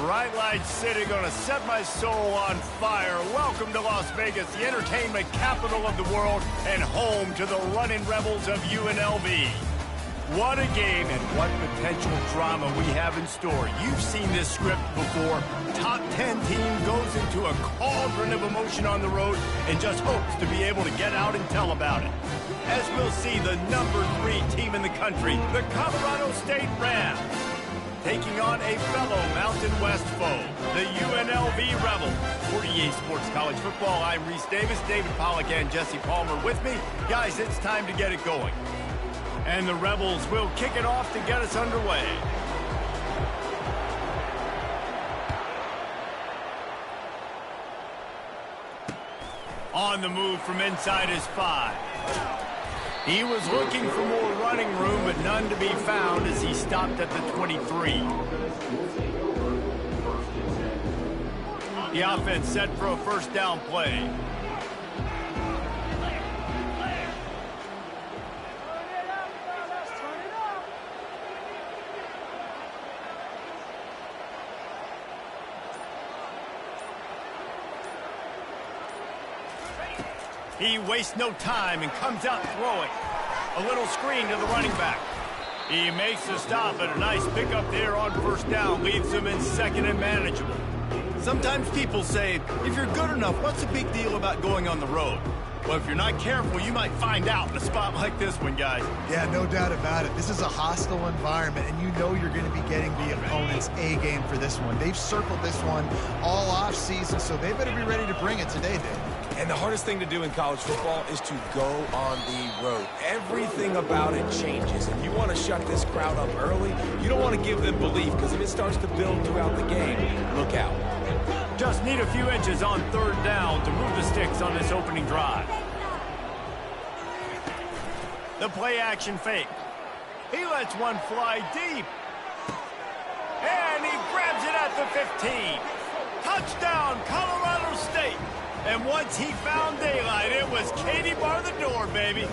bright lights city, gonna set my soul on fire. Welcome to Las Vegas, the entertainment capital of the world and home to the running rebels of UNLV. What a game and what potential drama we have in store. You've seen this script before. Top 10 team goes into a cauldron of emotion on the road and just hopes to be able to get out and tell about it. As we'll see, the number 3 team in the country, the Colorado State Rams, taking on a fellow Mountain West foe, the UNLV Rebels. For EA Sports College Football, I'm Reese Davis, David Pollack, and Jesse Palmer with me. Guys, it's time to get it going. And the Rebels will kick it off to get us underway. On the move from inside his 5. He was looking for more running room, but none to be found as he stopped at the 23. The offense set for a first down play. He wastes no time and comes out throwing. A little screen to the running back. He makes the stop, but a nice pickup there on first down leaves him in second and manageable. Sometimes people say, if you're good enough, what's the big deal about going on the road? Well, if you're not careful, you might find out in a spot like this one, guys. Yeah, no doubt about it. This is a hostile environment, and you know you're going to be getting the opponent's A game for this one. They've circled this one all off season, so they better be ready to bring it today, Dave. And the hardest thing to do in college football is to go on the road. Everything about it changes. If you want to shut this crowd up early, you don't want to give them belief, because if it starts to build throughout the game, look out. Just need a few inches on third down to move the sticks on this opening drive. The play action fake. He lets one fly deep. And he grabs it at the 15. Touchdown, Colorado State. And once he found daylight, it was Katie bar the door, baby.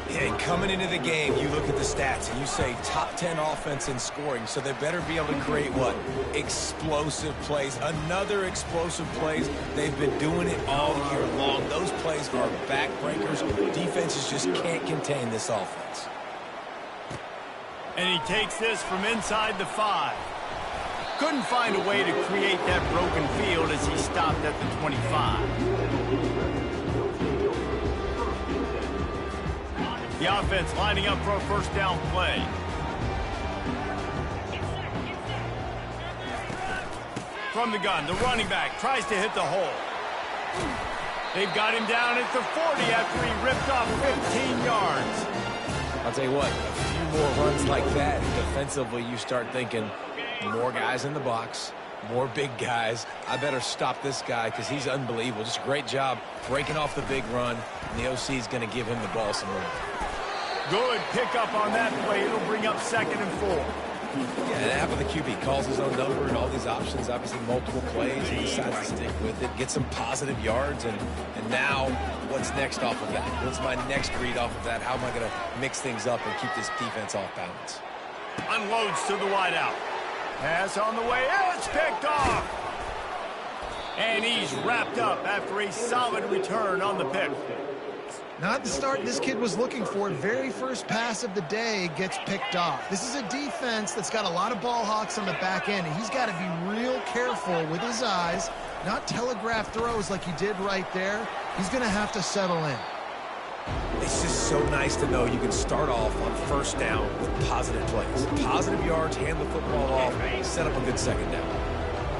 Yeah, and coming into the game, you look at the stats and you say top 10 offense in scoring, so they better be able to create what? Explosive plays. Another explosive plays. They've been doing it all year long. Those plays are backbreakers. Defenses just can't contain this offense. And he takes this from inside the 5. Couldn't find a way to create that broken field as he stopped at the 25. The offense lining up for a first down play. From the gun, the running back tries to hit the hole. They've got him down at the 40 after he ripped off 15 yards. I'll tell you what, a few more runs like that, defensively you start thinking, more guys in the box, more big guys. I better stop this guy because he's unbelievable. Just a great job breaking off the big run, and the OC is going to give him the ball some more. Good pickup on that play. It'll bring up 2nd and 4. Yeah, and half of the QB calls his own number and all these options, obviously multiple plays. He decides to stick with it, get some positive yards, and now what's next off of that? What's my next read off of that? How am I going to mix things up and keep this defense off balance? Unloads to the wideout. Pass on the way, it's picked off. And he's wrapped up after a solid return on the pick. Not the start this kid was looking for. Very first pass of the day gets picked off. This is a defense that's got a lot of ball hawks on the back end, and he's got to be real careful with his eyes, not telegraph throws like he did right there. He's going to have to settle in. It's just so nice to know you can start off on first down with positive plays. Positive yards, hand the football off, set up a good second down.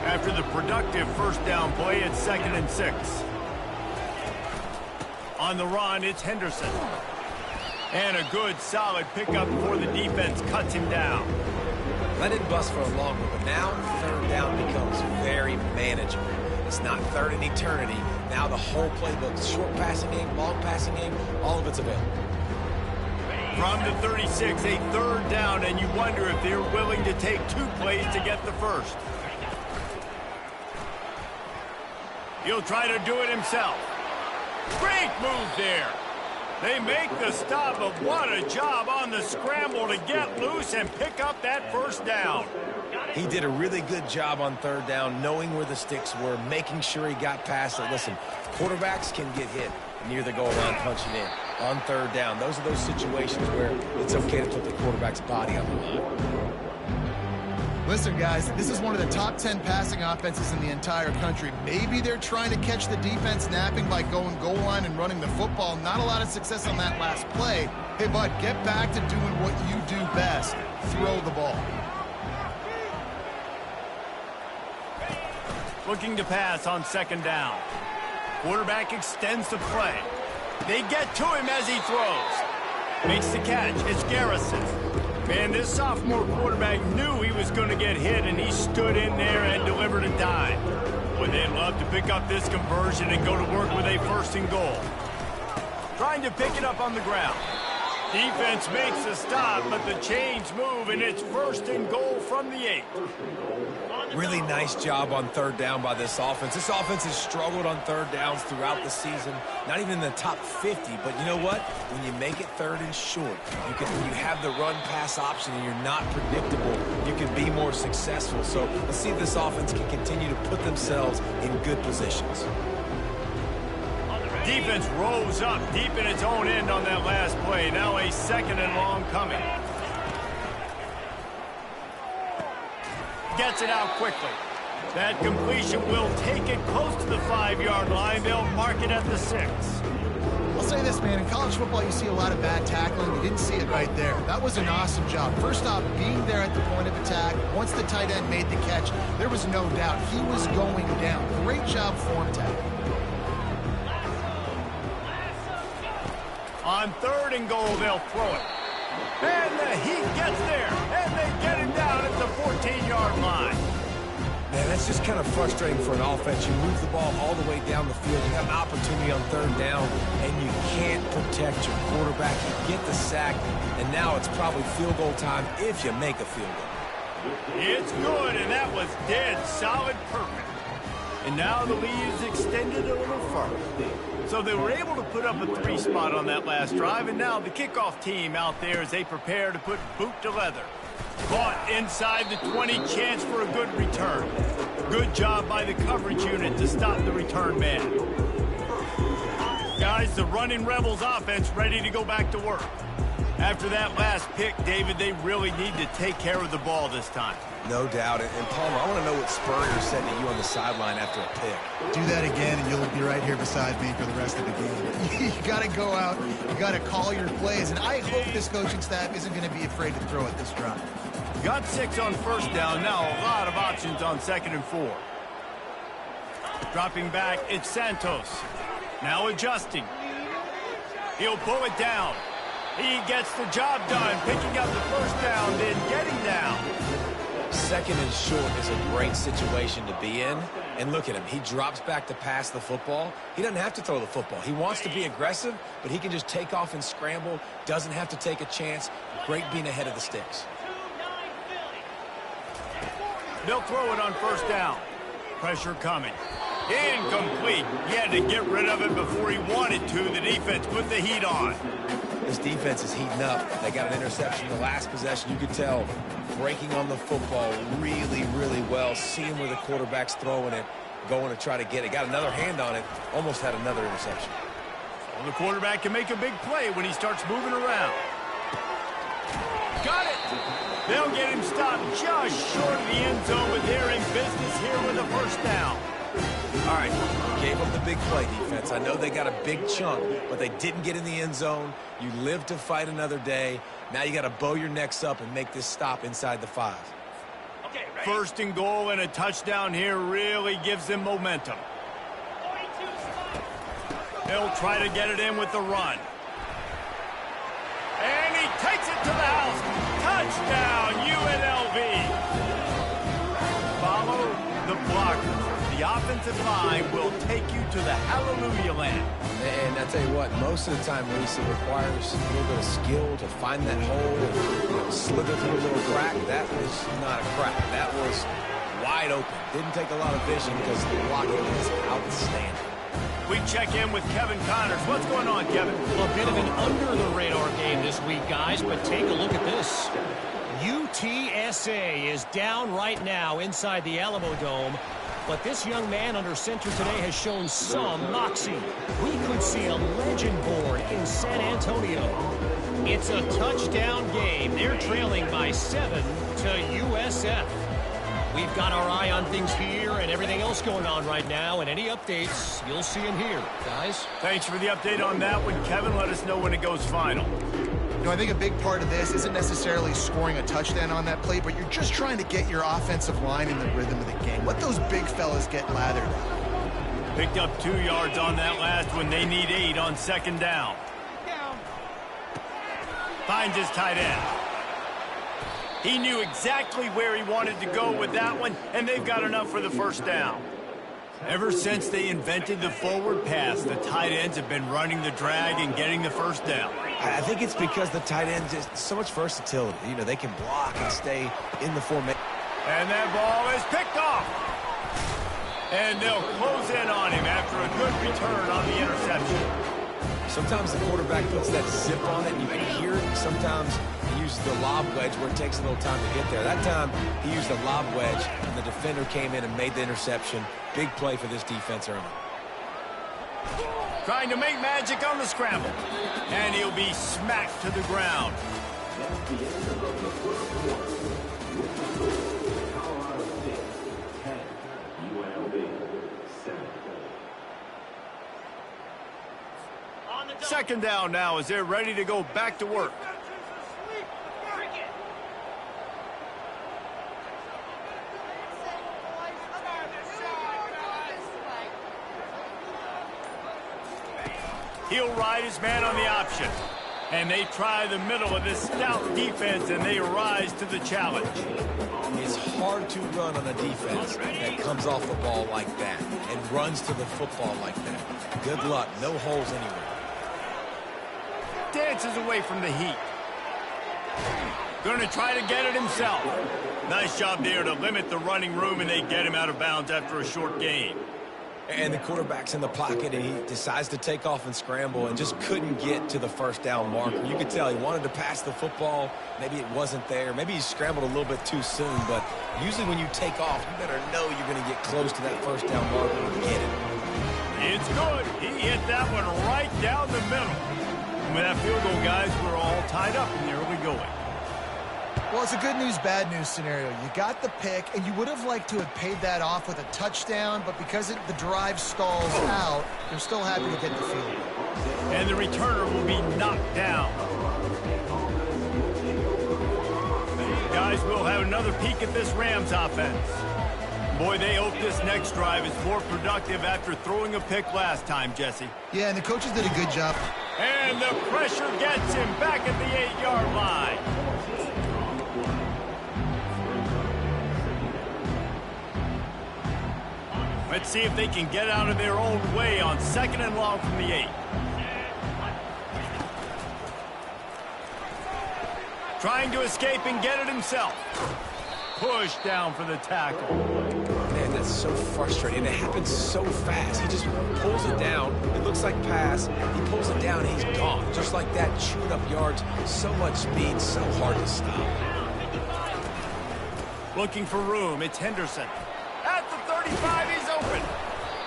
After the productive first down play, it's 2nd and 6. On the run, it's Henderson. And a good, solid pickup before the defense cuts him down. Let it bust for a long one, but now third down becomes very manageable. It's not third in eternity. Now the whole playbook, short passing game, long passing game, all of it's available. From the 36, a third down, and you wonder if they're willing to take 2 plays to get the first. He'll try to do it himself. Great move there. They make the stop, but what a job on the scramble to get loose and pick up that first down. He did a really good job on third down, knowing where the sticks were, making sure he got past it. Listen, quarterbacks can get hit near the goal line punching in. On third down, those are those situations where it's okay to put the quarterback's body on the line. Listen, guys, this is one of the top 10 passing offenses in the entire country. Maybe they're trying to catch the defense napping by going goal line and running the football. Not a lot of success on that last play. Hey, bud, get back to doing what you do best. Throw the ball. Looking to pass on second down. Quarterback extends the play. They get to him as he throws. Makes the catch. It's Garrison. Man, this sophomore quarterback knew he was going to get hit, and he stood in there and delivered a dime. Would they love to pick up this conversion and go to work with a first and goal? Trying to pick it up on the ground. Defense makes a stop, but the chains move, and it's first and goal from the 8. Really nice job on third down by this offense. This offense has struggled on third downs throughout the season. Not even in the top 50, but you know what? When you make it third and short, you have the run-pass option and you're not predictable, you can be more successful. So let's see if this offense can continue to put themselves in good positions. Defense rolls up deep in its own end on that last play. Now a second and long coming. Gets it out quickly. That completion will take it close to the 5-yard line. They'll mark it at the 6. I'll say this, man. In college football, you see a lot of bad tackling. You didn't see it right there. That was an awesome job. First off, being there at the point of attack. Once the tight end made the catch, there was no doubt he was going down. Great job form tackle. On third and goal, they'll throw it. And the Heat gets there, and they get him down at the 14-yard line. Man, that's just kind of frustrating for an offense. You move the ball all the way down the field. You have an opportunity on third down, and you can't protect your quarterback. You get the sack, and now it's probably field goal time if you make a field goal. It's good, and that was dead solid perfect. And now the lead is extended a little further. So they were able to put up a 3 spot on that last drive, and now the kickoff team out there as they prepare to put boot to leather. Caught inside the 20, chance for a good return. Good job by the coverage unit to stop the return man. Guys, the running Rebels offense ready to go back to work. After that last pick, David, they really need to take care of the ball this time. No doubt. And Palmer, I want to know what Spurrier said to you on the sideline after a pick. Do that again, and you'll be right here beside me for the rest of the game. You got to go out. You got to call your plays. And I hope this coaching staff isn't going to be afraid to throw at this drive. Got 6 on first down. Now a lot of options on second and 4. Dropping back, it's Santos. Now adjusting. He'll pull it down. He gets the job done, picking up the first down, then getting down. Second and short is a great situation to be in. And look at him. He drops back to pass the football. He doesn't have to throw the football. He wants to be aggressive, but he can just take off and scramble. Doesn't have to take a chance. Great being ahead of the sticks. They'll throw it on first down. Pressure coming. Incomplete. He had to get rid of it before he wanted to. The defense put the heat on. This defense is heating up. They got an interception the last possession. You could tell breaking on the football really, really well. Seeing where the quarterback's throwing it, going to try to get it. Got another hand on it. Almost had another interception. Well, the quarterback can make a big play when he starts moving around. Got it. They'll get him stopped just short of the end zone, but they're in business here with a first down. All right, gave up the big play defense. I know they got a big chunk, but they didn't get in the end zone. You live to fight another day. Now you got to bow your necks up and make this stop inside the 5. Okay, first and goal and a touchdown here really gives them momentum. They'll try to get it in with the run. And he takes it to the house. Touchdown, UNLV. Follow the blocker. The offensive line will take you to the hallelujah land. And I tell you what, most of the time, Reese, it requires a little bit of skill to find that hole and slither through a little crack. That was not a crack. That was wide open. Didn't take a lot of vision because the blocking is outstanding. We check in with Kevin Connors. What's going on, Kevin? Well, a bit of an under-the-radar game this week, guys, but take a look at this. UTSA is down right now inside the Alamo Dome, but this young man under center today has shown some moxie. We could see a legend born in San Antonio. It's a touchdown game. They're trailing by 7 to USF. We've got our eye on things here and everything else going on right now, and any updates, you'll see them here, guys. Thanks for the update on that one, Kevin. Let us know when it goes final. You know, I think a big part of this isn't necessarily scoring a touchdown on that play, but you're just trying to get your offensive line in the rhythm of the game. Let those big fellas get lathered up. Picked up 2 yards on that last one. They need 8 on second down. Finds his tight end. He knew exactly where he wanted to go with that one, and they've got enough for the first down. Ever since they invented the forward pass, the tight ends have been running the drag and getting the first down. I think it's because the tight ends just so much versatility. You know, they can block and stay in the formation. And that ball is picked off. And they'll close in on him after a good return on the interception. Sometimes the quarterback puts that zip on it, and you can hear it. Sometimes he uses the lob wedge where it takes a little time to get there. That time, he used the lob wedge, and the defender came in and made the interception. Big play for this defense early. Trying to make magic on the scramble. And he'll be smacked to the ground. Second down now as they're ready to go back to work. He'll ride his man on the option. And they try the middle of this stout defense, and they rise to the challenge. It's hard to run on a defense that comes off the ball like that and runs to the football like that. Good luck. No holes anywhere. Dances away from the heat. Going to try to get it himself. Nice job there to limit the running room, and they get him out of bounds after a short gain. And the quarterback's in the pocket, and he decides to take off and scramble and just couldn't get to the first down marker. You could tell he wanted to pass the football. Maybe it wasn't there. Maybe he scrambled a little bit too soon. But usually when you take off, you better know you're going to get close to that first down marker and get it. It's good. He hit that one right down the middle. And with that field goal, guys, we're all tied up in the early going. Well, it's a good news, bad news scenario. You got the pick, and you would have liked to have paid that off with a touchdown, but because the drive stalls out, you're still happy to get the field goal. And the returner will be knocked down. Guys, we'll have another peek at this Rams offense. Boy, they hope this next drive is more productive after throwing a pick last time, Jesse. Yeah, and the coaches did a good job. And the pressure gets him back at the 8-yard line. Let's see if they can get out of their own way on second and long from the 8. Trying to escape and get it himself. Push down for the tackle. Man, that's so frustrating. It happens so fast. He just pulls it down. It looks like pass. He pulls it down, and he's gone. Just like that, chewing up yards. So much speed, so hard to stop. Looking for room. It's Henderson. At the 35, he's open.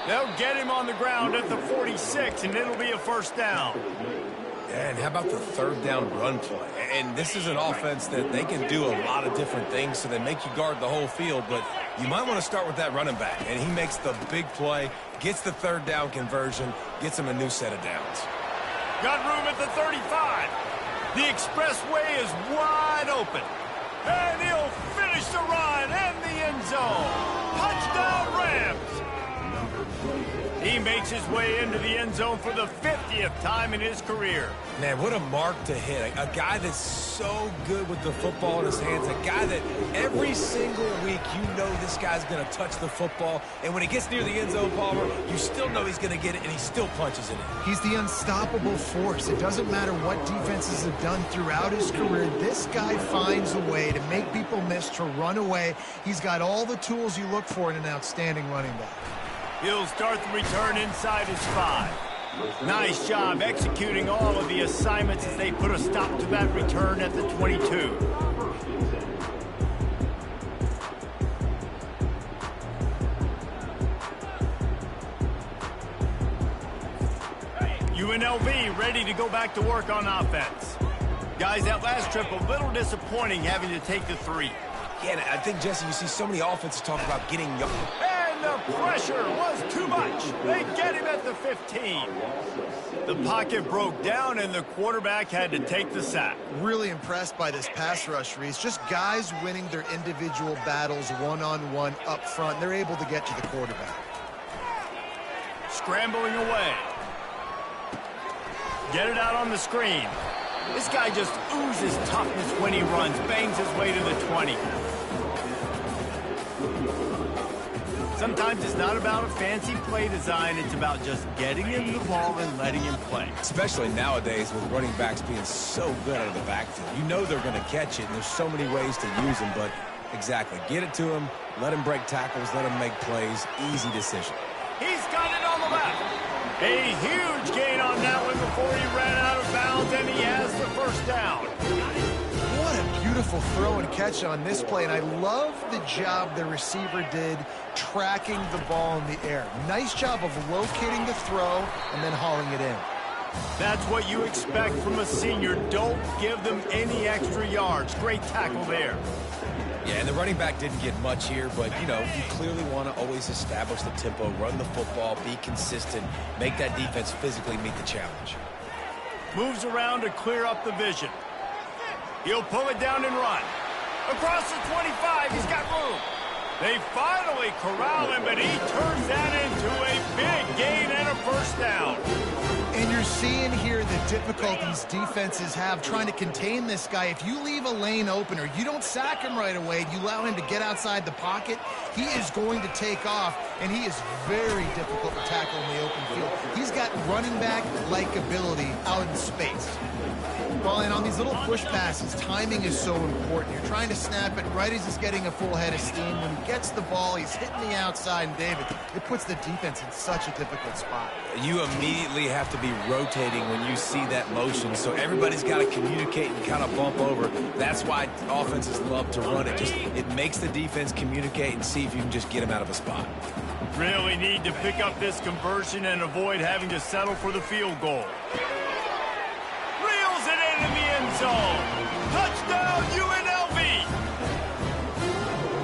They'll get him on the ground at the 46, and it'll be a first down. And how about the third down run play? And this is an offense that they can do a lot of different things, so they make you guard the whole field, but you might want to start with that running back. And he makes the big play, gets the third down conversion, gets him a new set of downs. Got room at the 35. The expressway is wide open. And he'll finish the run and the end zone. Touchdown, Rams. He makes his way into the end zone for the 50th time in his career. Man, what a mark to hit. A guy that's so good with the football in his hands. A guy that every single week you know this guy's going to touch the football. And when he gets near the end zone, Palmer, you still know he's going to get it, and he still punches it in. He's the unstoppable force. It doesn't matter what defenses have done throughout his career. This guy finds a way to make people miss, to run away. He's got all the tools you look for in an outstanding running back. He'll start the return inside his 5. Nice job executing all of the assignments as they put a stop to that return at the 22. UNLV ready to go back to work on offense. Guys, that last trip a little disappointing having to take the 3. Yeah, I think, Jesse, you see so many offenses talk about getting young. And the pressure was too much. They get him at the 15. The pocket broke down, and the quarterback had to take the sack. Really impressed by this pass rush, Reese. Just guys winning their individual battles one-on-one up front. They're able to get to the quarterback. Scrambling away. Get it out on the screen. This guy just oozes toughness when he runs, bangs his way to the 20. Sometimes it's not about a fancy play design, it's about just getting him the ball and letting him play. Especially nowadays with running backs being so good out of the backfield. You know they're going to catch it, and there's so many ways to use them, but exactly. Get it to him, let him break tackles, let him make plays. Easy decision. He's got it on the left. A huge gain on that one before he ran out of bounds, and he has the first down. What a beautiful throw and catch on this play, and I love the job the receiver did tracking the ball in the air. Nice job of locating the throw and then hauling it in. That's what you expect from a senior. Don't give them any extra yards. Great tackle there. Yeah, and the running back didn't get much here, but, you know, you clearly want to always establish the tempo, run the football, be consistent, make that defense physically meet the challenge. Moves around to clear up the vision. He'll pull it down and run. Across the 25, he's got room. They finally corral him, but he turns that into a big gain and a first down. And you're seeing here the difficulties defenses have trying to contain this guy. If you leave a lane open or you don't sack him right away, you allow him to get outside the pocket, he is going to take off, and he is very difficult to tackle in the open field. He's got running back-like ability out in space. Well, and on these little push passes, timing is so important. You're trying to snap it right as he's getting a full head of steam. When he gets the ball, he's hitting the outside, and David, it puts the defense in such a difficult spot. You immediately have to be rotating when you see that motion, so everybody's got to communicate and kind of bump over. That's why offenses love to run it. It makes the defense communicate and see if you can just get him out of a spot. Really need to pick up this conversion and avoid having to settle for the field goal. Reels it into the end zone. Touchdown, UNLV.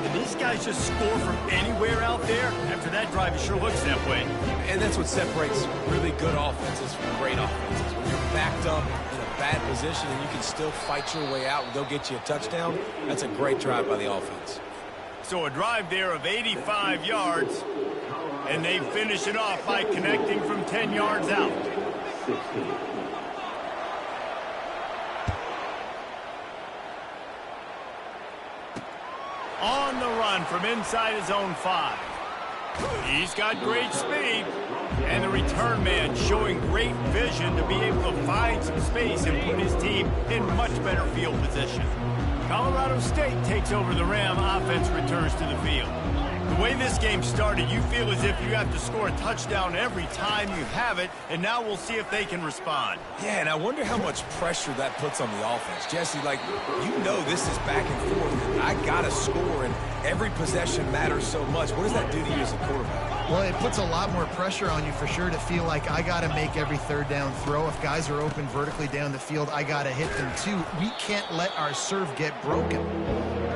Did these guys just score from anywhere out there? After that drive, it sure looks that way. And that's what separates really good offenses from great offenses. When you're backed up in a bad position and you can still fight your way out and go get you a touchdown, that's a great drive by the offense. So a drive there of 85 yards, and they finish it off by connecting from 10 yards out. On the run from inside his own 5. He's got great speed, and the return man showing great vision to be able to find some space and put his team in much better field position. Colorado State takes over the Ram. Offense returns to the field. The way this game started, you feel as if you have to score a touchdown every time you have it, and now we'll see if they can respond. Yeah, and I wonder how much pressure that puts on the offense. Jesse, like, you know this is back and forth. I got to score, and every possession matters so much. What does that do to you as a quarterback? Well, it puts a lot more pressure on you for sure to feel like I got to make every third down throw. If guys are open vertically down the field, I got to hit them too. We can't let our serve get broken.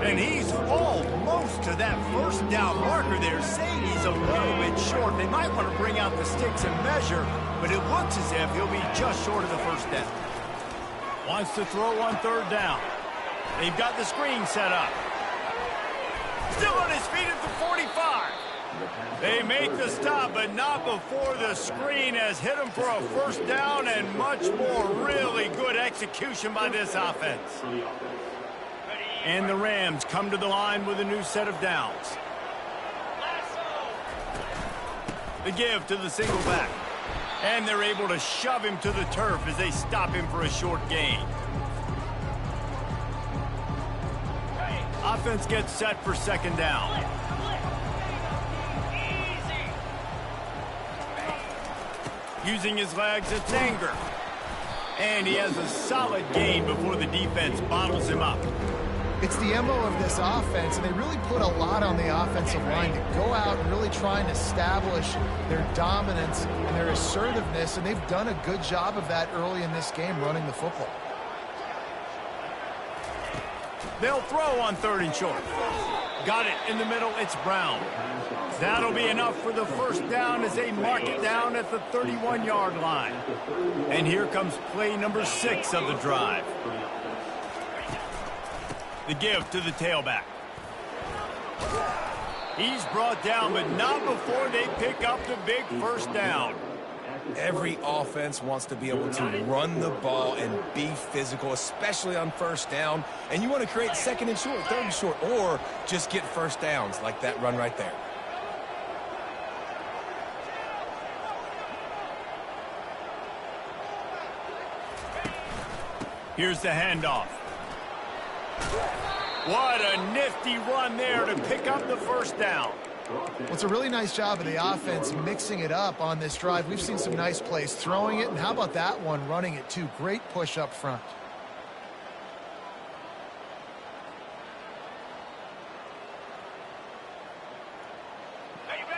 And he's almost to that first down marker there, saying he's a little bit short. They might want to bring out the sticks and measure, but it looks as if he'll be just short of the first down. Wants to throw on third down. They've got the screen set up. Still on his feet at the 45. They make the stop, but not before the screen has hit him for a first down, and much more really good execution by this offense. And the Rams come to the line with a new set of downs. The give to the single back. And they're able to shove him to the turf as they stop him for a short gain. Offense gets set for second down. Using his legs, it's Anger. And he has a solid gain before the defense bottles him up. It's the MO of this offense, and they really put a lot on the offensive line to go out and really try and establish their dominance and their assertiveness, and they've done a good job of that early in this game running the football. They'll throw on 3rd and short. Got it in the middle, it's Brown. That'll be enough for the first down as they mark it down at the 31-yard line. And here comes play number 6 of the drive. The give to the tailback. He's brought down, but not before they pick up the big first down. Every offense wants to be able to run the ball and be physical, especially on first down. And you want to create 2nd and short, 3rd and short, or just get first downs like that run right there. Here's the handoff. What a nifty run there to pick up the first down. Well, it's a really nice job of the offense mixing it up on this drive. We've seen some nice plays throwing it, and how about that one running it too? Great push up front.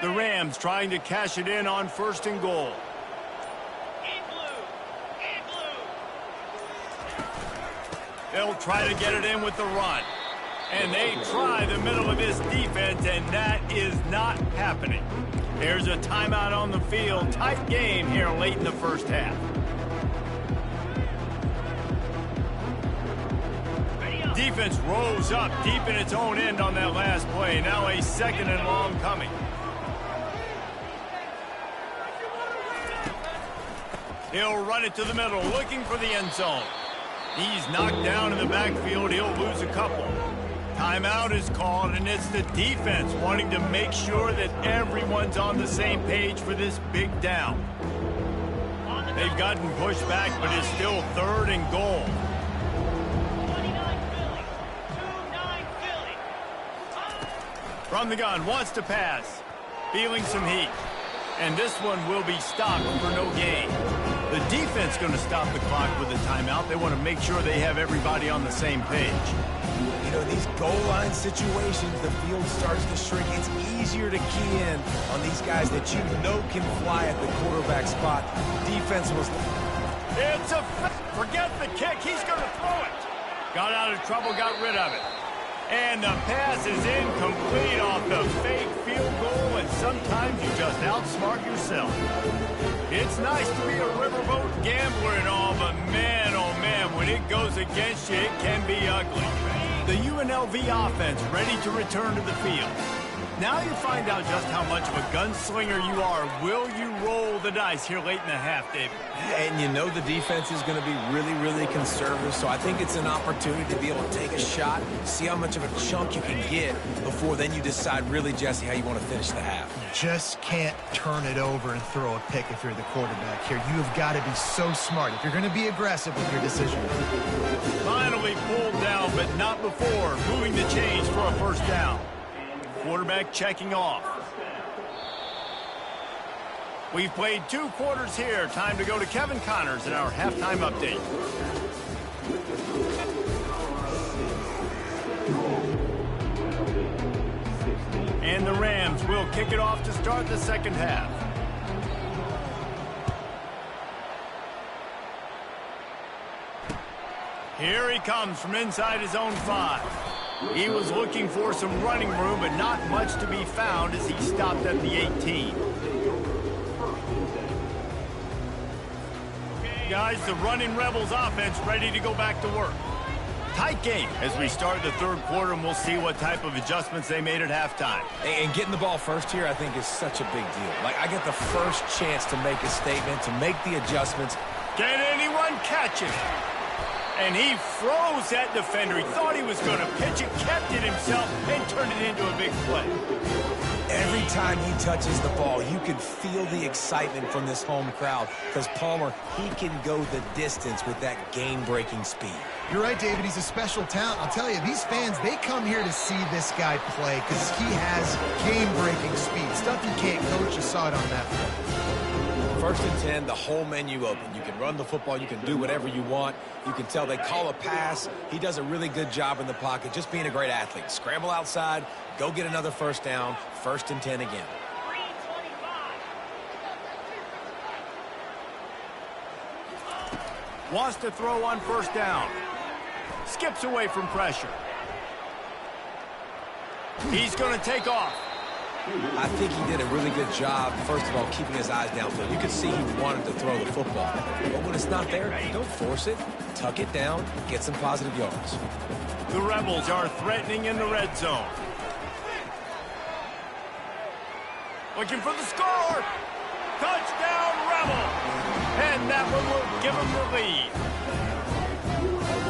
The Rams trying to cash it in on 1st and goal. They'll try to get it in with the run. And they try the middle of this defense, and that is not happening. There's a timeout on the field. Tight game here late in the first half. Defense rose up deep in its own end on that last play. Now a 2nd and long coming. He'll run it to the middle, looking for the end zone. He's knocked down in the backfield. He'll lose a couple. Timeout is called, and it's the defense wanting to make sure that everyone's on the same page for this big down. They've gotten pushed back, but it's still 3rd and goal. From the gun, wants to pass. Feeling some heat. And this one will be stopped for no gain. The defense going to stop the clock with a timeout. They want to make sure they have everybody on the same page. You know, these goal line situations, the field starts to shrink. It's easier to key in on these guys that you know can fly at the quarterback spot. Defense was... It's a... Forget the kick. He's going to throw it. Got out of trouble, got rid of it. And the pass is incomplete off the fake field goal, and sometimes you just outsmart yourself. It's nice to be a riverboat gambler and all, but man, oh man, when it goes against you, it can be ugly. The UNLV offense ready to return to the field. Now you find out just how much of a gunslinger you are. Will you roll the dice here late in the half, David? And you know the defense is going to be really, really conservative, so I think it's an opportunity to be able to take a shot, see how much of a chunk you can get before then you decide really, Jesse, how you want to finish the half. You just can't turn it over and throw a pick if you're the quarterback here. You have got to be so smart if you're going to be aggressive with your decision. Finally pulled down, but not before moving the chains for a first down. Quarterback checking off. We've played 2 quarters here. Time to go to Kevin Connors in our halftime update. And the Rams will kick it off to start the second half. Here he comes from inside his own 5. He was looking for some running room, but not much to be found as he stopped at the 18. Guys, the running Rebels offense ready to go back to work. Tight game as we start the 3rd quarter, and we'll see what type of adjustments they made at halftime. And getting the ball first here, I think, is such a big deal. Like, I get the first chance to make a statement, to make the adjustments. Can anyone catch it? And he froze that defender. He thought he was going to pitch it, kept it himself, and turned it into a big play. Every time he touches the ball, you can feel the excitement from this home crowd because Palmer, he can go the distance with that game-breaking speed. You're right, David. He's a special talent. I'll tell you, these fans, they come here to see this guy play because he has game-breaking speed. Stuff you can't coach. You saw it on that play. 1st and 10, the whole menu open. You can run the football. You can do whatever you want. You can tell they call a pass. He does a really good job in the pocket, just being a great athlete. Scramble outside, go get another 1st down, 1st and 10 again. Wants to throw on 1st down. Skips away from pressure. He's going to take off. I think he did a really good job, first of all, keeping his eyes downfield. You could see he wanted to throw the football. But when it's not there, don't force it. Tuck it down, get some positive yards. The Rebels are threatening in the red zone. Looking for the score. Touchdown, Rebel. And that one will give them the lead.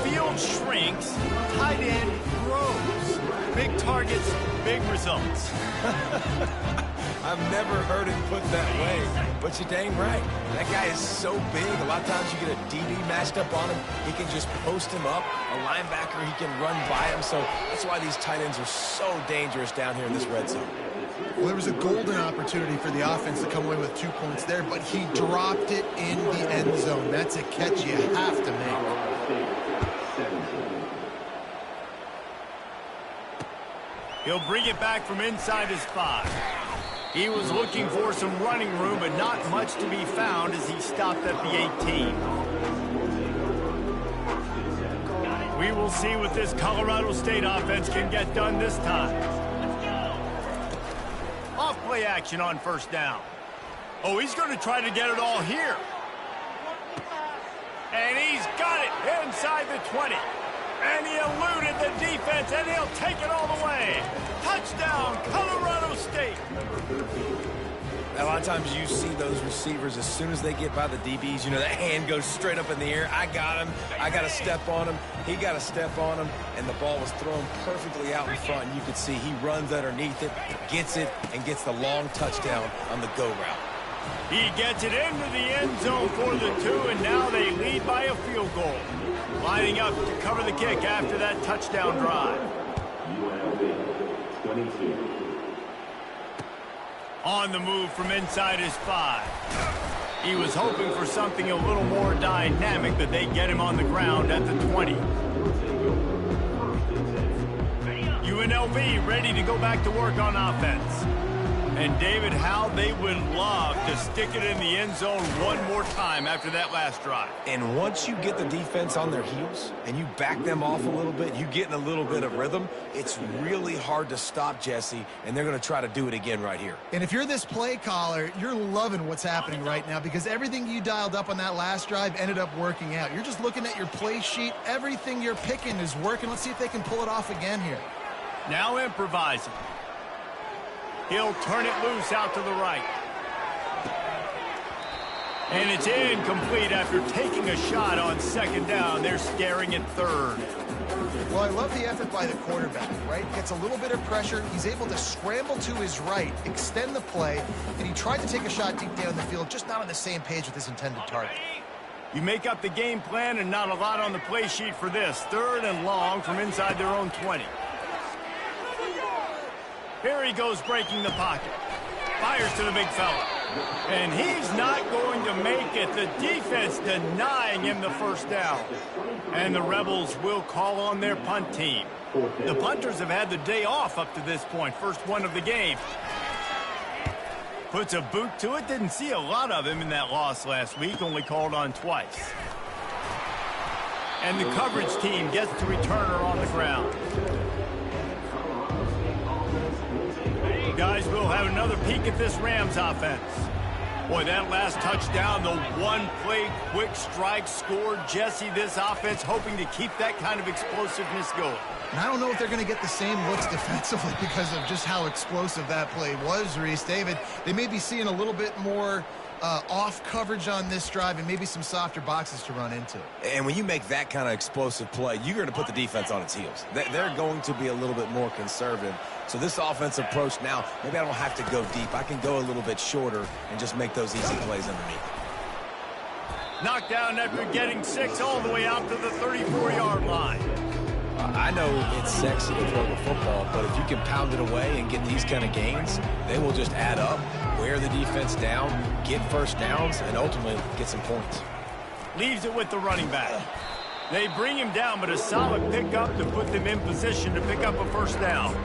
Field shrinks. Tight end grows. Big targets, big results. I've never heard it put that way, but you're dang right. That guy is so big. A lot of times you get a DB matched up on him. He can just post him up. A linebacker, he can run by him. So that's why these tight ends are so dangerous down here in this red zone. Well, there was a golden opportunity for the offense to come away with 2 points there, but he dropped it in the end zone. That's a catch you have to make. He'll bring it back from inside his 5. He was looking for some running room, but not much to be found as he stopped at the 18. We will see what this Colorado State offense can get done this time. Off play action on 1st down. Oh, he's going to try to get it all here. And he's got it inside the 20. And he eluded the defense, and he'll take it all the way. Touchdown, Colorado State. A lot of times you see those receivers, as soon as they get by the DBs, you know, that hand goes straight up in the air. I got him. I got to step on him. He got to step on him. And the ball was thrown perfectly out in front. And you could see he runs underneath it, and gets the long touchdown on the go route. He gets it into the end zone for the 2, and now they lead by a field goal. Lining up to cover the kick after that touchdown drive. On the move from inside his 5. He was hoping for something a little more dynamic, but they get him on the ground at the 20. UNLV ready to go back to work on offense. And David, how they would love to stick it in the end zone one more time after that last drive. And once you get the defense on their heels and you back them off a little bit, you get in a little bit of rhythm, it's really hard to stop Jesse, and they're going to try to do it again right here. And if you're this play caller, you're loving what's happening right now because everything you dialed up on that last drive ended up working out. You're just looking at your play sheet. Everything you're picking is working. Let's see if they can pull it off again here. Now improvising. He'll turn it loose out to the right. And it's incomplete after taking a shot on 2nd down. They're staring at 3rd. Well, I love the effort by the quarterback, right? Gets a little bit of pressure. He's able to scramble to his right, extend the play, and he tried to take a shot deep down the field, just not on the same page with his intended target. You make up the game plan and not a lot on the play sheet for this. 3rd and long from inside their own 20. Here he goes breaking the pocket. Fires to the big fella. And he's not going to make it. The defense denying him the 1st down. And the Rebels will call on their punt team. The punters have had the day off up to this point. First one of the game. Puts a boot to it. Didn't see a lot of him in that loss last week. Only called on twice. And the coverage team gets the returner on the ground. Guys, we'll have another peek at this Rams offense. Boy, that last touchdown, the one-play quick strike scored. Jesse, this offense hoping to keep that kind of explosiveness going. And I don't know if they're going to get the same looks defensively because of just how explosive that play was, Reese. David, they may be seeing a little bit more off coverage on this drive and maybe some softer boxes to run into. And when you make that kind of explosive play, you're going to put the defense on its heels. They're going to be a little bit more conservative. So this offensive approach now, maybe I don't have to go deep. I can go a little bit shorter and just make those easy plays underneath. Knocked down after getting 6 all the way out to the 34-yard line. I know it's sexy to throw the football, but if you can pound it away and get these kind of gains, they will just add up. wear the defense down, get first downs, and ultimately get some points. Leaves it with the running back. They bring him down, but a solid pickup to put them in position to pick up a first down.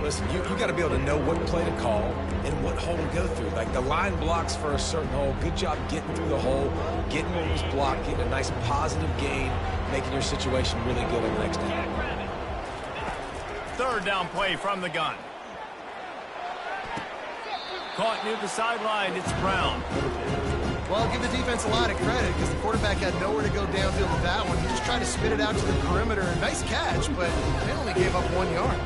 Listen, you got to be able to know what play to call and what hole to go through. Like the line blocks for a certain hole. Good job getting through the hole, getting what was blocked, getting a nice positive gain, making your situation really good on the next down. Third down play from the gun. Caught near the sideline. It's Brown. Well, give the defense a lot of credit because the quarterback had nowhere to go downfield with that one. He just tried to spit it out to the perimeter. Nice catch, but they only gave up 1 yard.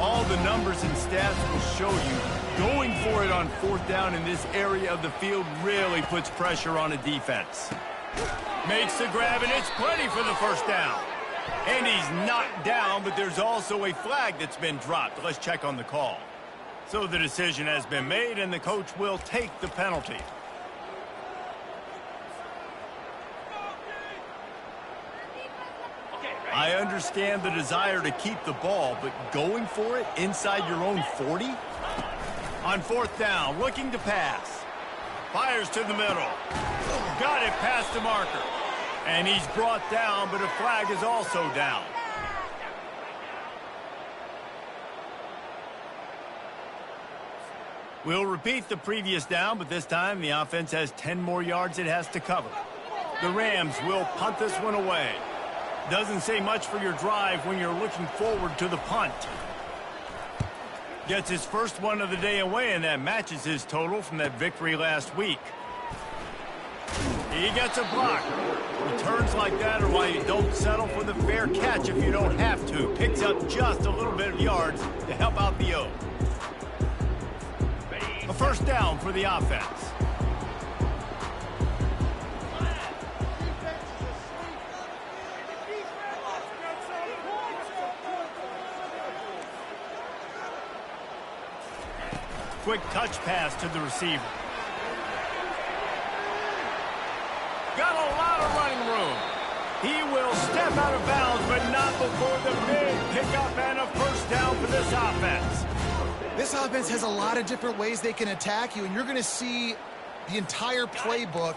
All the numbers and stats will show you going for it on fourth down in this area of the field really puts pressure on a defense. Makes the grab, and it's plenty for the first down. And he's knocked down, but there's also a flag that's been dropped. Let's check on the call. So the decision has been made, and the coach will take the penalty. I understand the desire to keep the ball, but going for it inside your own 40? On fourth down, looking to pass. Fires to the middle. Got it past the marker. And he's brought down, but a flag is also down. We'll repeat the previous down, but this time the offense has 10 more yards it has to cover. The Rams will punt this one away. Doesn't say much for your drive when you're looking forward to the punt. Gets his first one of the day away, and that matches his total from that victory last week. He gets a block. Returns like that are why you don't settle for the fair catch if you don't have to. Picks up just a little bit of yards to help out the O. A first down for the offense. Quick touch pass to the receiver. Got a lot of running room. He will step out of bounds, but not before the big pickup and a first down for this offense. This offense has a lot of different ways they can attack you, and you're going to see the entire playbook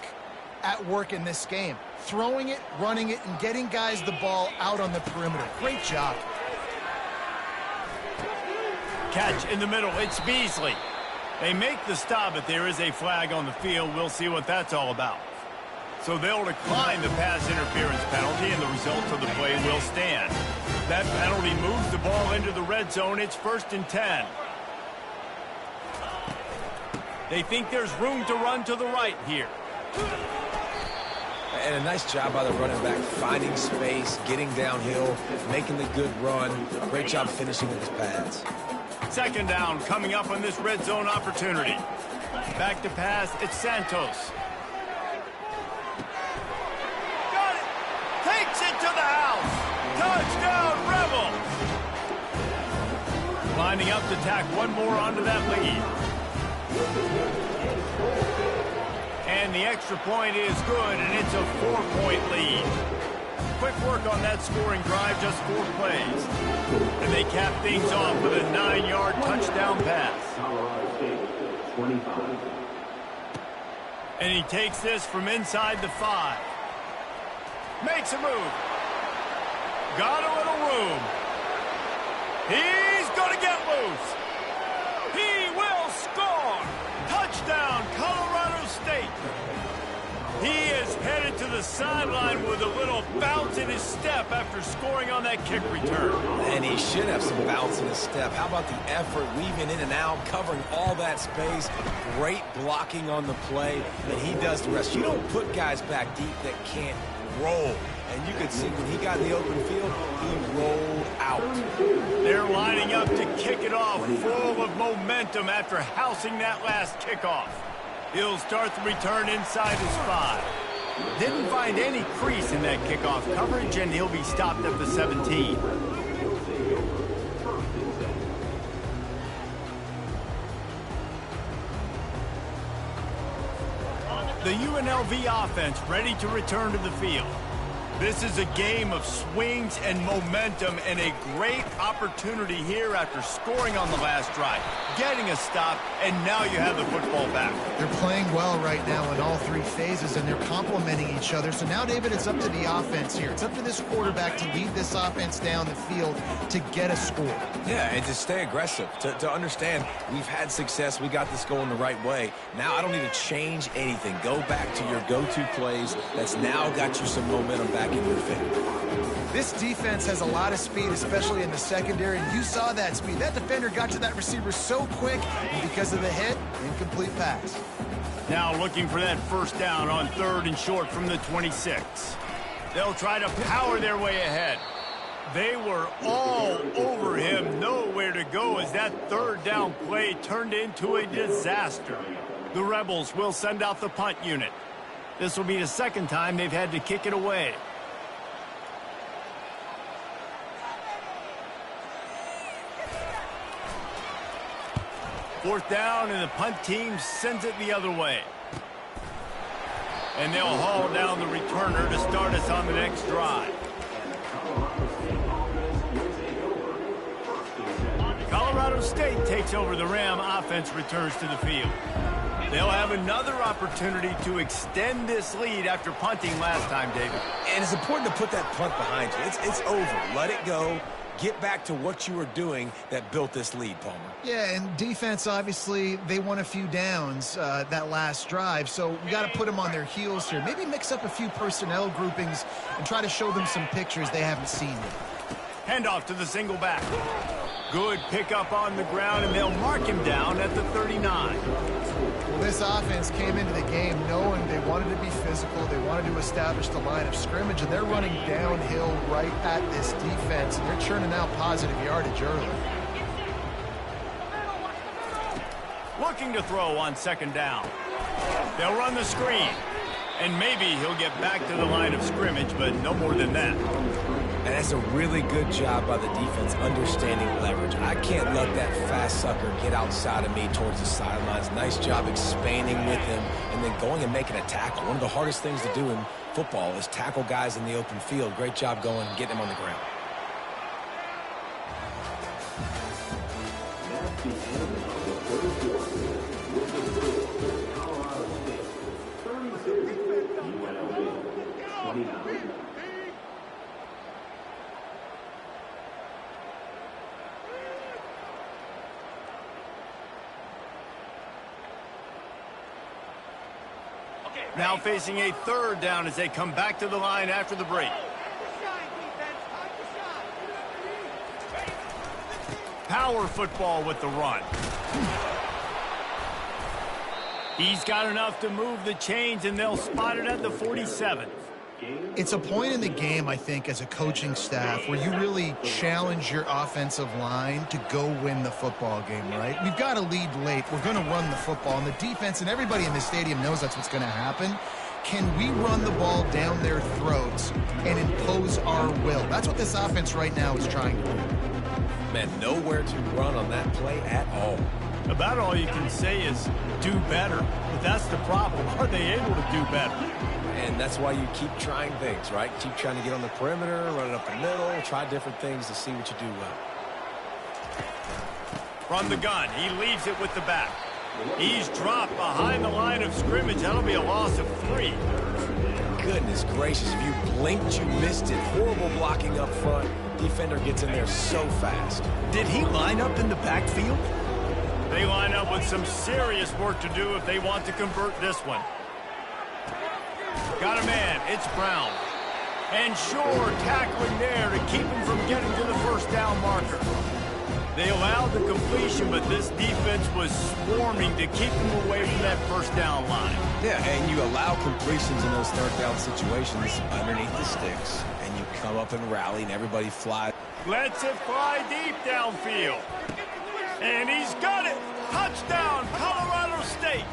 at work in this game. Throwing it, running it, and getting guys the ball out on the perimeter. Great job. Catch in the middle. It's Beasley. They make the stop, but there is a flag on the field. We'll see what that's all about. So they'll decline the pass interference penalty, and the result of the play will stand. That penalty moves the ball into the red zone. It's 1st and 10. They think there's room to run to the right here. And a nice job by the running back, finding space, getting downhill, making the good run. Great job finishing with his pads. Second down coming up on this red zone opportunity. Back to pass, it's Santos. Got it! Takes it to the house! Touchdown, Rebels! Lining up to tack one more onto that lead. And the extra point is good, and it's a 4-point lead. Quick work on that scoring drive, just 4 plays. And they cap things off with a 9-yard touchdown pass. And he takes this from inside the 5. Makes a move. Got a little room. He's going to get loose. He will score. Touchdown, Colorado State. He is headed to the sideline with a little bounce in his step after scoring on that kick return. And he should have some bounce in his step. How about the effort, weaving in and out, covering all that space. Great blocking on the play, and he does the rest. You don't put guys back deep that can't roll. And you could see when he got in the open field, he rolled out. They're lining up to kick it off, full of momentum after housing that last kickoff. He'll start the return inside his 5. Didn't find any crease in that kickoff coverage, and he'll be stopped at the 17. The UNLV offense ready to return to the field. This is a game of swings and momentum, and a great opportunity here after scoring on the last drive, getting a stop, and now you have the football back. They're playing well right now in all three phases, and they're complementing each other. So now, David, it's up to the offense here. It's up to this quarterback to lead this offense down the field to get a score. Yeah, and to stay aggressive, to understand we've had success, we got this going the right way. Now I don't need to change anything. Go back to your go-to plays. That's now got you some momentum back in your favor. This defense has a lot of speed, especially in the secondary, and you saw that speed. That defender got to that receiver so quick, and because of the hit, incomplete pass. Now looking for that first down on 3rd and short from the 26. They'll try to power their way ahead. They were all over him, nowhere to go as that 3rd down play turned into a disaster. The Rebels will send out the punt unit. This will be the second time they've had to kick it away. Fourth down, and the punt team sends it the other way. And they'll haul down the returner to start us on the next drive. Colorado State takes over the Ram offense, returns to the field. They'll have another opportunity to extend this lead after punting last time, David. And it's important to put that punt behind you. It's over. Let it go. Get back to what you were doing that built this lead, Palmer. Yeah, and defense, obviously, they won a few downs that last drive, so we got to put them on their heels here. Maybe mix up a few personnel groupings and try to show them some pictures they haven't seen yet. Handoff to the single back. Good pickup on the ground, and they'll mark him down at the 39. Well, this offense came into the game knowing they wanted to be physical, they wanted to establish the line of scrimmage, and they're running downhill right at this defense, and they're churning out positive yardage early. Looking to throw on 2nd down. They'll run the screen, and maybe he'll get back to the line of scrimmage, but no more than that. And that's a really good job by the defense understanding leverage. I can't let that fast sucker get outside of me towards the sidelines. Nice job expanding with him and then going and making a tackle. One of the hardest things to do in football is tackle guys in the open field. Great job going and getting them on the ground. Now facing a 3rd down as they come back to the line after the break. Power football with the run. He's got enough to move the chains, and they'll spot it at the 47. It's a point in the game, I think, as a coaching staff where you really challenge your offensive line to go win the football game, right? We've got to lead late. We're going to run the football, and the defense and everybody in the stadium knows that's what's going to happen. Can we run the ball down their throats and impose our will? That's what this offense right now is trying to do. Man, nowhere to run on that play at all. About all you can say is do better. But that's the problem. Are they able to do better? And that's why you keep trying things, right? Keep trying to get on the perimeter, run it up the middle, try different things to see what you do well. From the gun, he leaves it with the back. He's dropped behind the line of scrimmage. That'll be a loss of 3. Goodness gracious, if you blinked, you missed it. Horrible blocking up front. Defender gets in there so fast. Did he line up in the backfield? They line up with some serious work to do if they want to convert this one. Got a man, it's Brown. And sure, tackling there to keep him from getting to the first down marker. They allowed the completion, but this defense was swarming to keep him away from that first down line. Yeah, and you allow completions in those 3rd down situations underneath the sticks, and you come up and rally, and everybody flies. Lets it fly deep downfield. And he's got it. Touchdown, Colorado State.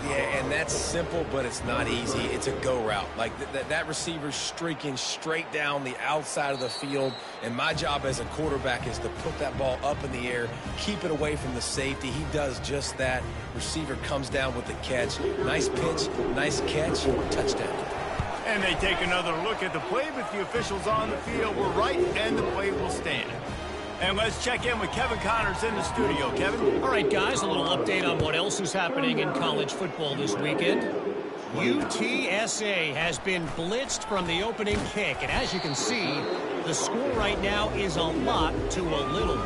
Yeah, and that's simple, but it's not easy. It's a go route. Like that receiver's streaking straight down the outside of the field, and my job as a quarterback is to put that ball up in the air, keep it away from the safety. He does just that. Receiver comes down with the catch. Nice pitch, nice catch, touchdown. And they take another look at the play, but the officials on the field were right, and the play will stand. And let's check in with Kevin Connors in the studio. Kevin? All right, guys, a little update on what else is happening in college football this weekend. UTSA has been blitzed from the opening kick, and as you can see, the score right now is a lot to a little.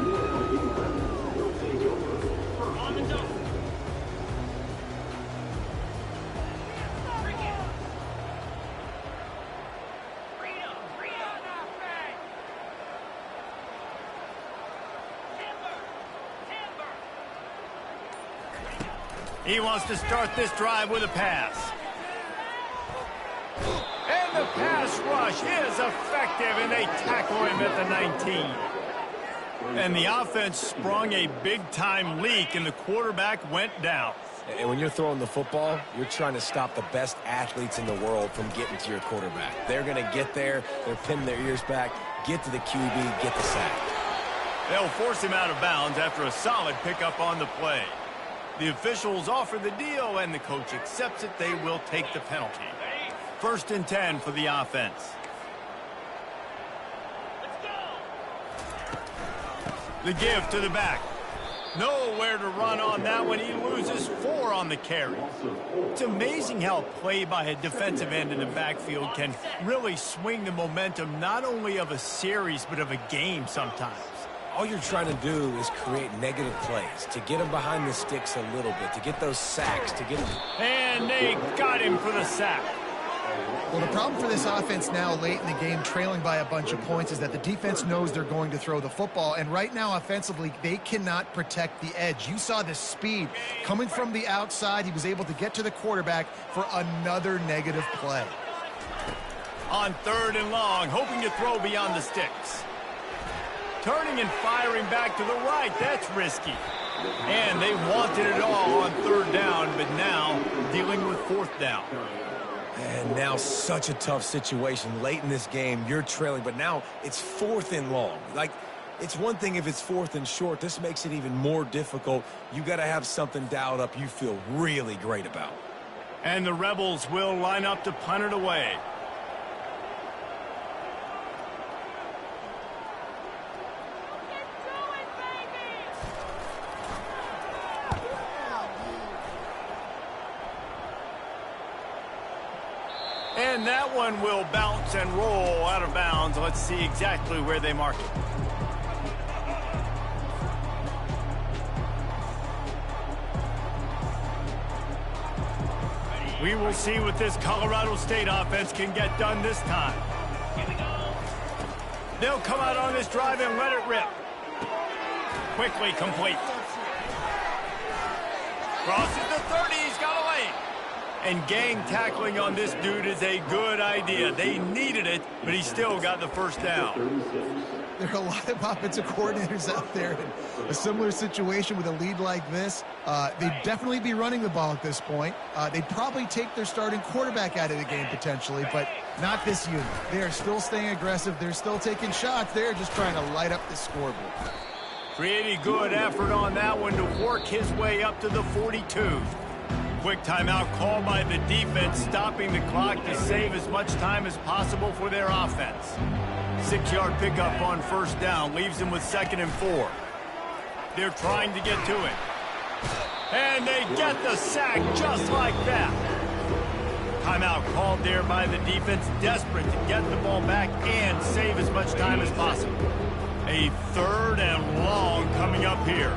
He wants to start this drive with a pass. And the pass rush is effective, and they tackle him at the 19. And the offense sprung a big-time leak, and the quarterback went down. And when you're throwing the football, you're trying to stop the best athletes in the world from getting to your quarterback. They're going to get there. They're pinning their ears back, get to the QB, get the sack. They'll force him out of bounds after a solid pickup on the play. The officials offer the deal, and the coach accepts it. They will take the penalty. 1st and 10 for the offense. The give to the back. Nowhere to run on that one. He loses 4 on the carry. It's amazing how play by a defensive end in the backfield can really swing the momentum not only of a series but of a game sometimes. All you're trying to do is create negative plays, to get them behind the sticks a little bit, to get those sacks, to get them... And they got him for the sack. Well, the problem for this offense now late in the game, trailing by a bunch of points, is that the defense knows they're going to throw the football. And right now, offensively, they cannot protect the edge. You saw the speed coming from the outside. He was able to get to the quarterback for another negative play. On 3rd and long, hoping to throw beyond the sticks. Turning and firing back to the right. That's risky. And they wanted it all on 3rd down, but now dealing with 4th down. And now such a tough situation. Late in this game, you're trailing, but now it's 4th and long. Like, it's one thing if it's 4th and short. This makes it even more difficult. You got to have something dialed up you feel really great about. And the Rebels will line up to punt it away. And that one will bounce and roll out of bounds. Let's see exactly where they mark it. We will see what this Colorado State offense can get done this time. They'll come out on this drive and let it rip. Quickly complete. Crosses the 30. He's got a lane. And gang tackling on this dude is a good idea. They needed it, but he still got the 1st down. There are a lot of offensive coordinators out there in a similar situation with a lead like this. They'd definitely be running the ball at this point. They'd probably take their starting quarterback out of the game potentially, but not this unit. They are still staying aggressive. They're still taking shots. They're just trying to light up the scoreboard. Pretty good effort on that one to work his way up to the 42. Quick timeout called by the defense, stopping the clock to save as much time as possible for their offense. 6-yard pickup on 1st down leaves them with 2nd and 4. They're trying to get to it. And they get the sack just like that. Timeout called there by the defense, desperate to get the ball back and save as much time as possible. A 3rd and long coming up here.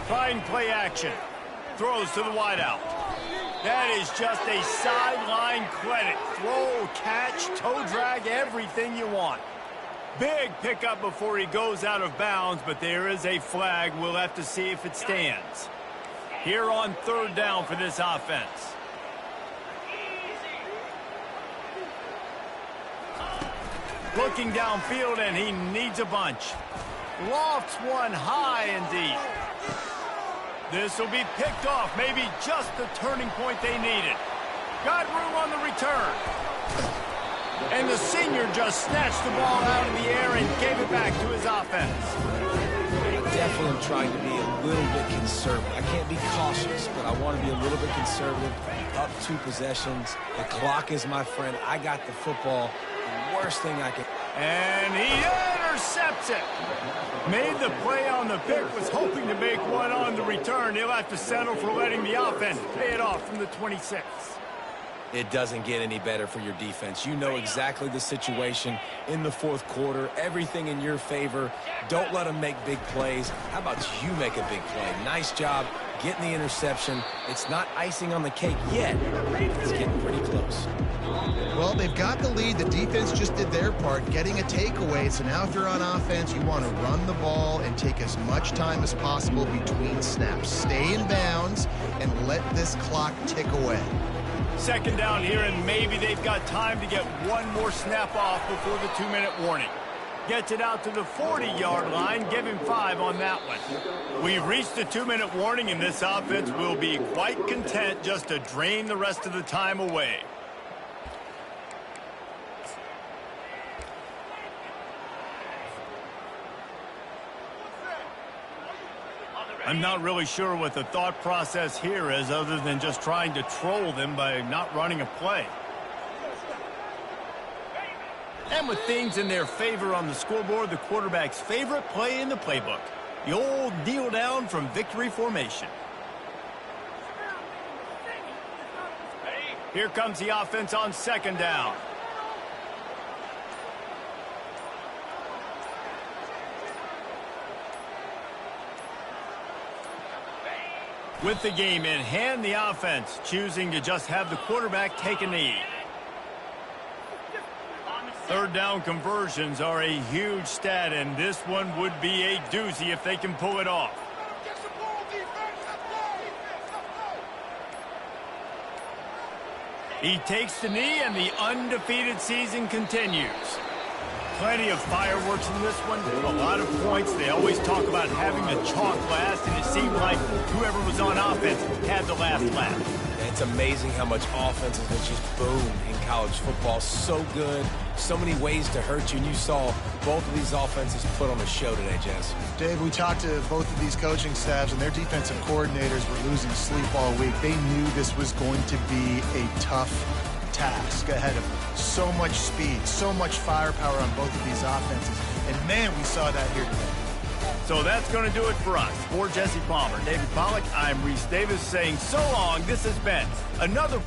Fine play action. Throws to the wideout. That is just a sideline credit. Throw, catch, toe drag, everything you want. Big pickup before he goes out of bounds, but there is a flag. We'll have to see if it stands. Here on 3rd down for this offense. Looking downfield, and he needs a bunch. Lofts one high and deep. This will be picked off, maybe just the turning point they needed. Got room on the return. And the senior just snatched the ball out of the air and gave it back to his offense. definitely am trying to be a little bit conservative. I can't be cautious, but I want to be a little bit conservative. Up 2 possessions. The clock is my friend. I got the football. The worst thing I can... And he intercepts it. Made the play on the pick, was hoping to make one on the return. He'll have to settle for letting the offense pay it off from the 26. It doesn't get any better for your defense. You know exactly the situation in the 4th quarter. Everything in your favor. Don't let them make big plays. How about you make a big play? Nice job getting the interception. It's not icing on the cake yet. It's getting pretty close. Well, they've got the lead. The defense just did their part, getting a takeaway. So now if you're on offense, you want to run the ball and take as much time as possible between snaps. Stay in bounds and let this clock tick away. 2nd down here, and maybe they've got time to get one more snap off before the 2-minute warning. Gets it out to the 40-yard line. Give him 5 on that one. We've reached the 2-minute warning, and this offense will be quite content just to drain the rest of the time away. I'm not really sure what the thought process here is other than just trying to troll them by not running a play. And with things in their favor on the scoreboard, the quarterback's favorite play in the playbook. The old kneel down from victory formation. Here comes the offense on 2nd down. With the game in hand, the offense choosing to just have the quarterback take a knee. 3rd down conversions are a huge stat, and this one would be a doozy if they can pull it off. He takes the knee, and the undefeated season continues. Plenty of fireworks in this one. A lot of points. They always talk about having the chalk last, and it seemed like whoever was on offense had the last laugh. It's amazing how much offenses have just boomed in college football. So good. So many ways to hurt you. And you saw both of these offenses put on a show today, Jess. Dave, we talked to both of these coaching staffs, and their defensive coordinators were losing sleep all week. They knew this was going to be a tough task ahead of them. So much speed, so much firepower on both of these offenses. And, man, we saw that here today. So that's going to do it for us. For Jesse Palmer, David Pollack, I'm Reese Davis saying so long. This has been another